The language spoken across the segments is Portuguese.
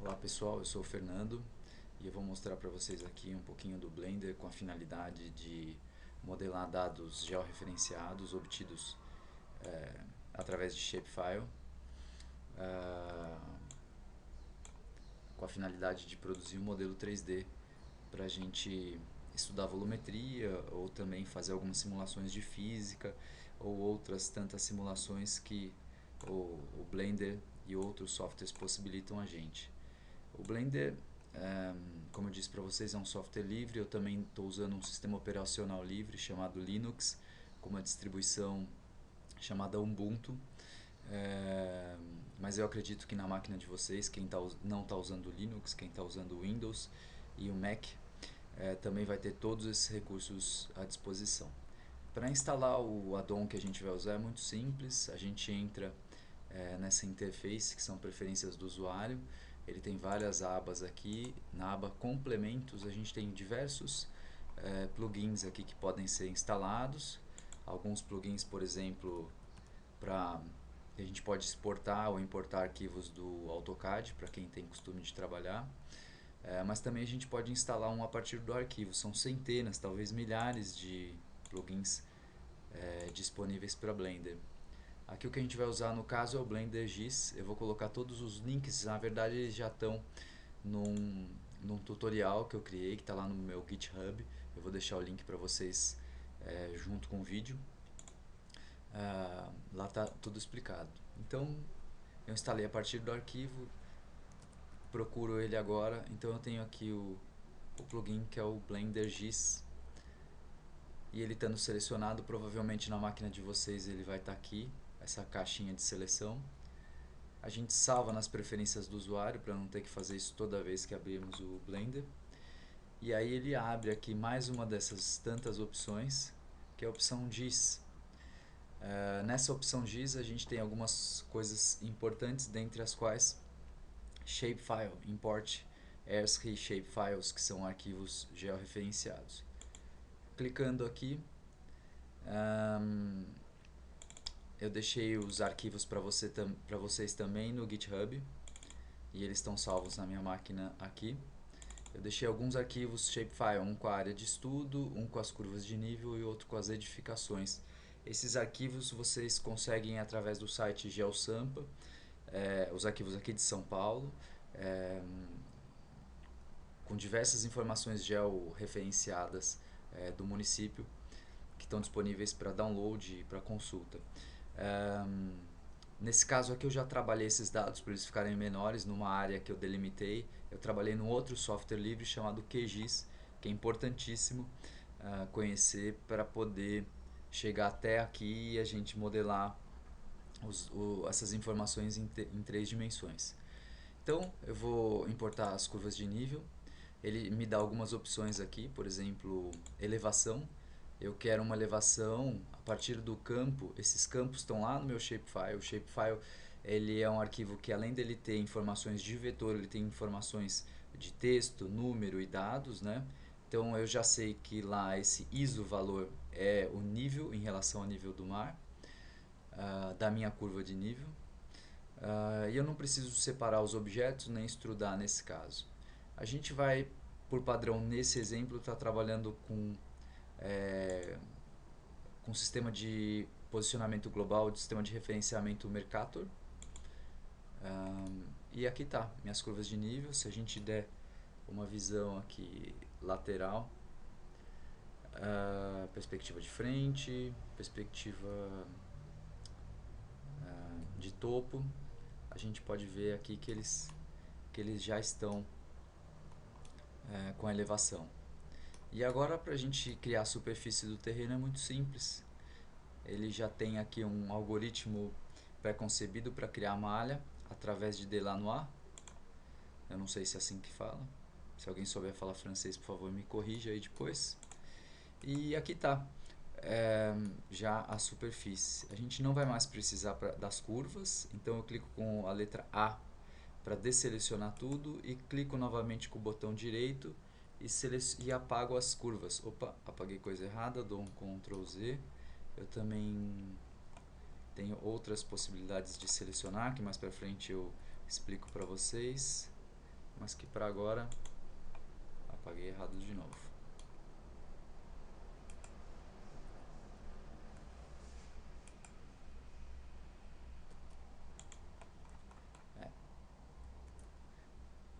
Olá pessoal, eu sou o Fernando e eu vou mostrar para vocês aqui um pouquinho do Blender com a finalidade de modelar dados georreferenciados obtidos através de shapefile, ah, com a finalidade de produzir um modelo 3D para a gente estudar volumetria ou também fazer algumas simulações de física ou outras tantas simulações que o Blender e outros softwares possibilitam a gente. O Blender, como eu disse para vocês, é um software livre. Eu também estou usando um sistema operacional livre chamado Linux, com uma distribuição chamada Ubuntu. Mas eu acredito que na máquina de vocês, quem não está usando Linux, quem está usando Windows e o Mac, também vai ter todos esses recursos à disposição. Para instalar o addon que a gente vai usar é muito simples. A gente entra nessa interface que são preferências do usuário. Ele tem várias abas aqui. Na aba complementos a gente tem diversos plugins aqui que podem ser instalados. Alguns plugins, por exemplo, para a gente pode exportar ou importar arquivos do AutoCAD para quem tem costume de trabalhar. Mas também a gente pode instalar um a partir do arquivo. São centenas, talvez milhares de plugins disponíveis para Blender. Aqui o que a gente vai usar no caso é o Blender GIS. Eu vou colocar todos os links, na verdade eles já estão num tutorial que eu criei, que está lá no meu GitHub. Eu vou deixar o link para vocês junto com o vídeo. Lá está tudo explicado. Então eu instalei a partir do arquivo, procuro ele agora. Então eu tenho aqui o plugin que é o Blender GIS. E ele estando selecionado, provavelmente na máquina de vocês ele vai estar aqui, essa caixinha de seleção. A gente salva nas preferências do usuário para não ter que fazer isso toda vez que abrirmos o Blender. E aí ele abre aqui mais uma dessas tantas opções, que é a opção GIS. Nessa opção GIS a gente tem algumas coisas importantes, dentre as quais Shapefile, import ESRI Shapefiles, que são arquivos georreferenciados. Clicando aqui, eu deixei os arquivos para vocês também no GitHub e eles estão salvos na minha máquina aqui. Eu deixei alguns arquivos Shapefile, um com a área de estudo, um com as curvas de nível e outro com as edificações. Esses arquivos vocês conseguem através do site GeoSampa, os arquivos aqui de São Paulo, com diversas informações georreferenciadas do município que estão disponíveis para download e para consulta. Nesse caso aqui eu já trabalhei esses dados para eles ficarem menores numa área que eu delimitei. Eu trabalhei num outro software livre chamado QGIS, que é importantíssimo conhecer para poder chegar até aqui e a gente modelar essas informações em 3 dimensões. Então eu vou importar as curvas de nível. Ele me dá algumas opções aqui, por exemplo, elevação. Eu quero uma elevação a partir do campo. Esses campos estão lá no meu shapefile. O shapefile ele é um arquivo que, além dele ter informações de vetor, ele tem informações de texto, número e dados, né? Então eu já sei que lá esse ISO valor é o nível em relação ao nível do mar, da minha curva de nível. E eu não preciso separar os objetos nem extrudar nesse caso. A gente vai, por padrão, nesse exemplo, estar trabalhando com sistema de posicionamento global, de sistema de referenciamento Mercator. E aqui tá, minhas curvas de nível. Se a gente der uma visão aqui lateral, perspectiva de frente, perspectiva de topo, a gente pode ver aqui que eles já estão com a elevação. E agora, para a gente criar a superfície do terreno é muito simples. Ele já tem aqui um algoritmo pré-concebido para criar a malha através de Delanois. Eu não sei se é assim que fala. Se alguém souber falar francês, por favor, me corrija aí depois. E aqui está já a superfície. A gente não vai mais precisar das curvas, então eu clico com a letra A para desselecionar tudo e clico novamente com o botão direito e apago as curvas. Opa, apaguei coisa errada, dou um Ctrl Z. Eu também tenho outras possibilidades de selecionar, que mais para frente eu explico para vocês. mas que para agora apaguei errado de novo.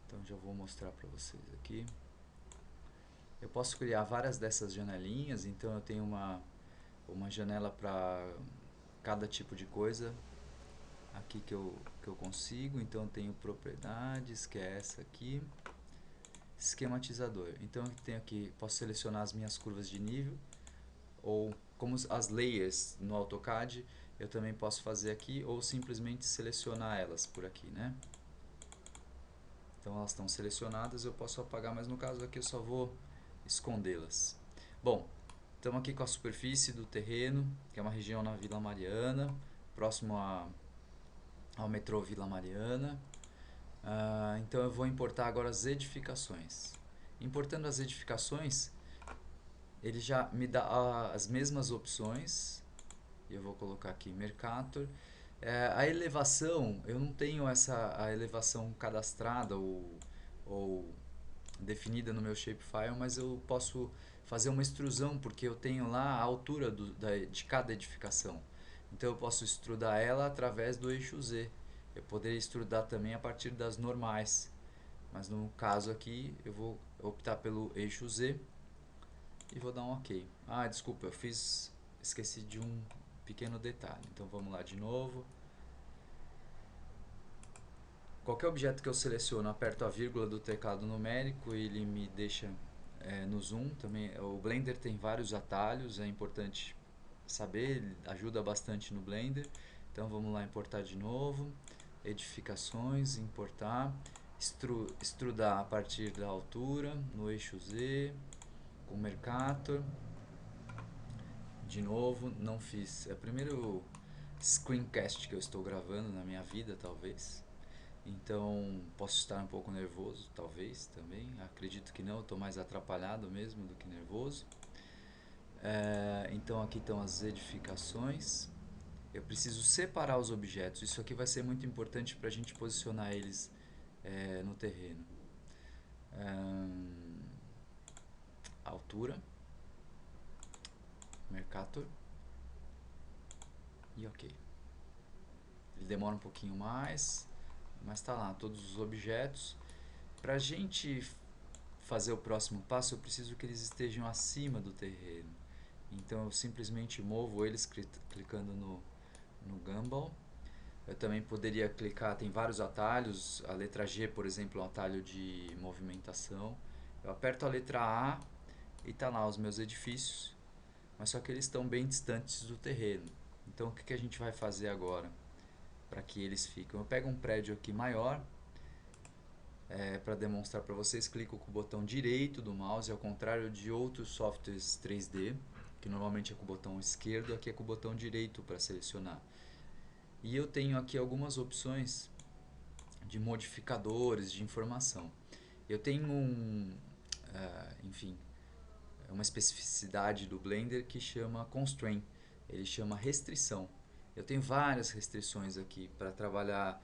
Então já vou mostrar para vocês aqui. Eu posso criar várias dessas janelinhas, então eu tenho uma janela para cada tipo de coisa aqui que eu consigo. Então eu tenho propriedades, que é essa aqui, esquematizador. Então eu tenho aqui, posso selecionar as minhas curvas de nível, ou como as layers no AutoCAD, eu também posso fazer aqui, ou simplesmente selecionar elas por aqui, né? Então elas estão selecionadas, eu posso apagar, mas no caso aqui eu só vou escondê-las. Bom, estamos aqui com a superfície do terreno, que é uma região na Vila Mariana, próximo ao metrô Vila Mariana. Então eu vou importar agora as edificações. Importando as edificações, ele já me dá as mesmas opções. Eu vou colocar aqui Mercator. A elevação, eu não tenho a elevação cadastrada ou definida no meu shapefile, mas eu posso fazer uma extrusão, porque eu tenho lá a altura de cada edificação. Então eu posso extrudar ela através do eixo Z. Eu poderia extrudar também a partir das normais, mas no caso aqui eu vou optar pelo eixo Z e vou dar um OK. Desculpa, esqueci de um pequeno detalhe. Então vamos lá de novo. Qualquer objeto que eu seleciono, aperto a vírgula do teclado numérico e ele me deixa no zoom. Também, o Blender tem vários atalhos, é importante saber, ele ajuda bastante no Blender. Então vamos lá importar de novo, edificações, importar, extrudar a partir da altura, no eixo Z, com Mercator. De novo, não fiz, é o primeiro screencast que eu estou gravando na minha vida, talvez. Então posso estar um pouco nervoso, talvez também. Acredito que não, estou mais atrapalhado mesmo do que nervoso. Então aqui estão as edificações. Eu preciso separar os objetos. Isso aqui vai ser muito importante para a gente posicionar eles no terreno. Altura, Mercator e OK. Ele demora um pouquinho mais, mas está lá todos os objetos. Para a gente fazer o próximo passo, eu preciso que eles estejam acima do terreno. Então eu simplesmente movo eles clicando no Gumball. Eu também poderia clicar, tem vários atalhos, a letra G, por exemplo, é um atalho de movimentação. Eu aperto a letra A e está lá os meus edifícios, mas só que eles estão bem distantes do terreno. Então o que a gente vai fazer agora para que eles fiquem? Eu pego um prédio aqui maior, para demonstrar para vocês, clico com o botão direito do mouse, ao contrário de outros softwares 3D, que normalmente é com o botão esquerdo, aqui é com o botão direito para selecionar. E eu tenho aqui algumas opções de modificadores de informação. Eu tenho uma especificidade do Blender que chama Constraint, ele chama restrição. Eu tenho várias restrições aqui para trabalhar,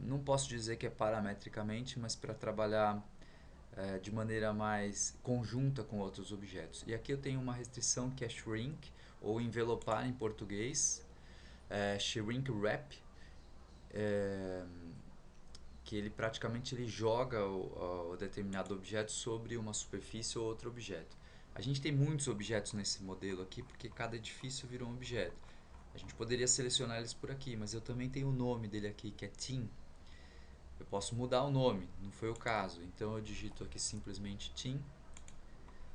não posso dizer que é parametricamente, mas para trabalhar de maneira mais conjunta com outros objetos. E aqui eu tenho uma restrição que é Shrink, ou envelopar em português, Shrink Wrap, que ele praticamente joga o determinado objeto sobre uma superfície ou outro objeto. A gente tem muitos objetos nesse modelo aqui, porque cada edifício virou um objeto. A gente poderia selecionar eles por aqui, mas eu também tenho o nome dele aqui, que é Team. Eu posso mudar o nome, não foi o caso. Então eu digito aqui simplesmente Team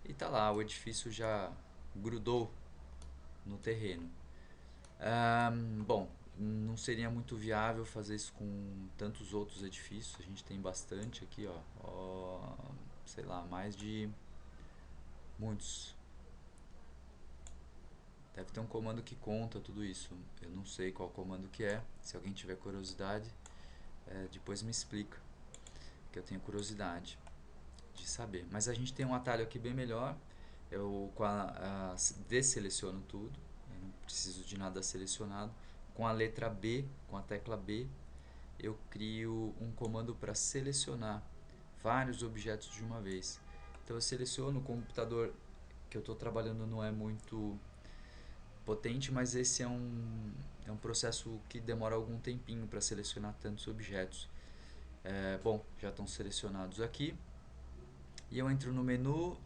e tá lá, o edifício já grudou no terreno. Bom, não seria muito viável fazer isso com tantos outros edifícios. A gente tem bastante aqui, sei lá, mais de muitos. Deve ter um comando que conta tudo isso. Eu não sei qual comando que é. Se alguém tiver curiosidade, depois me explica, que eu tenho curiosidade de saber. Mas a gente tem um atalho aqui bem melhor. Eu desseleciono tudo, eu não preciso de nada selecionado. Com a letra B, com a tecla B, eu crio um comando para selecionar vários objetos de uma vez. Então eu seleciono, o computador que eu estou trabalhando não é muito potente, mas esse é um processo que demora algum tempinho para selecionar tantos objetos. Bom, já estão selecionados aqui. E eu entro no menu.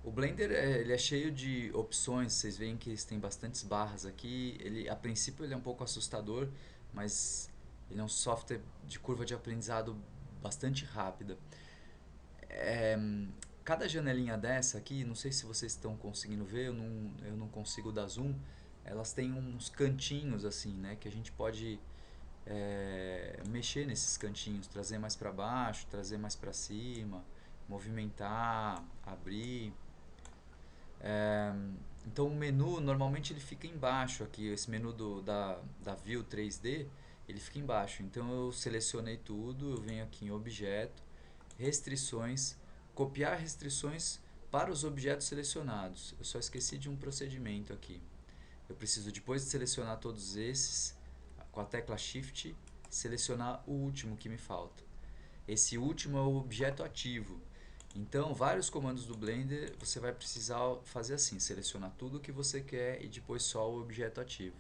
O Blender ele é cheio de opções, vocês veem que tem bastantes barras aqui. A princípio ele é um pouco assustador, mas ele é um software de curva de aprendizado bastante rápida. É, cada janelinha dessa aqui, não sei se vocês estão conseguindo ver, eu não consigo dar zoom. Elas têm uns cantinhos assim, né, que a gente pode mexer nesses cantinhos, trazer mais para baixo, trazer mais para cima, movimentar, abrir. É, então o menu normalmente ele fica embaixo aqui, esse menu da View 3D ele fica embaixo. Então eu selecionei tudo, eu venho aqui em objeto, restrições, copiar restrições para os objetos selecionados. Eu só esqueci de um procedimento aqui. Eu preciso, depois de selecionar todos esses, com a tecla Shift, selecionar o último que me falta. Esse último é o objeto ativo. Então, vários comandos do Blender você vai precisar fazer assim, selecionar tudo o que você quer e depois só o objeto ativo.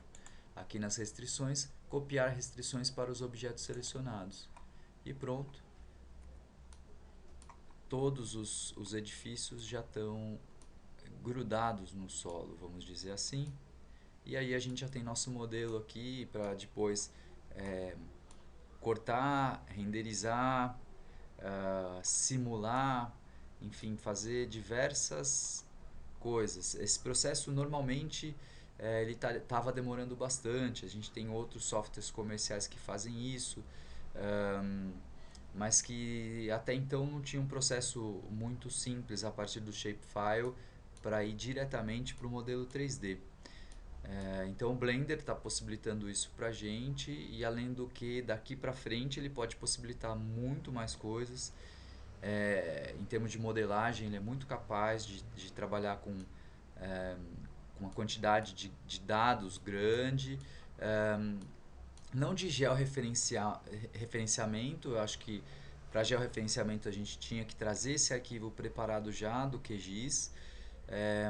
Aqui nas restrições, copiar restrições para os objetos selecionados. E pronto. Todos os edifícios já estão grudados no solo, vamos dizer assim. E aí a gente já tem nosso modelo aqui para depois cortar, renderizar, simular, enfim, fazer diversas coisas. Esse processo normalmente ele estava demorando bastante. A gente tem outros softwares comerciais que fazem isso, mas que até então não tinha um processo muito simples a partir do shapefile para ir diretamente para o modelo 3D. Então o Blender está possibilitando isso para a gente, e além do que daqui para frente ele pode possibilitar muito mais coisas. Em termos de modelagem ele é muito capaz de trabalhar com uma quantidade de dados grande, não de georreferenciamento. Eu acho que para georreferenciamento a gente tinha que trazer esse arquivo preparado já do QGIS,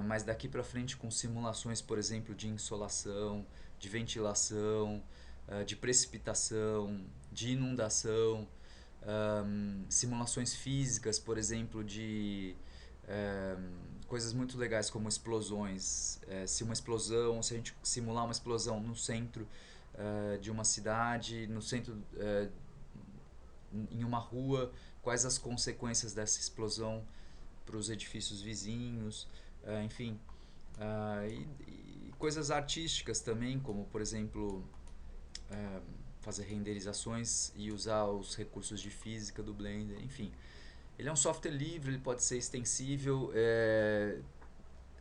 mas daqui para frente com simulações, por exemplo, de insolação, de ventilação, de precipitação, de inundação, simulações físicas, por exemplo, de coisas muito legais como explosões. Se a gente simular uma explosão no centro de uma cidade, no centro em uma rua, quais as consequências dessa explosão para os edifícios vizinhos, enfim, e coisas artísticas também, como por exemplo fazer renderizações e usar os recursos de física do Blender, enfim. Ele é um software livre, ele pode ser extensível,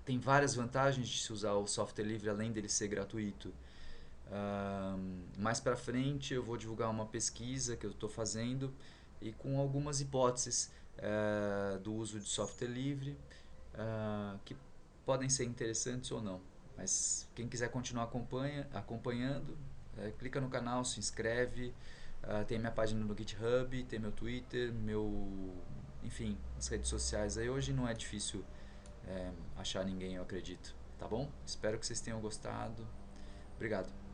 tem várias vantagens de se usar o software livre além dele ser gratuito. Mais para frente eu vou divulgar uma pesquisa que eu estou fazendo e com algumas hipóteses do uso de software livre que podem ser interessantes ou não. Mas quem quiser continuar acompanhando, clica no canal, se inscreve. Tem minha página no GitHub, tem meu Twitter, enfim, as redes sociais. Aí hoje não é difícil achar ninguém, eu acredito. Tá bom? Espero que vocês tenham gostado. Obrigado.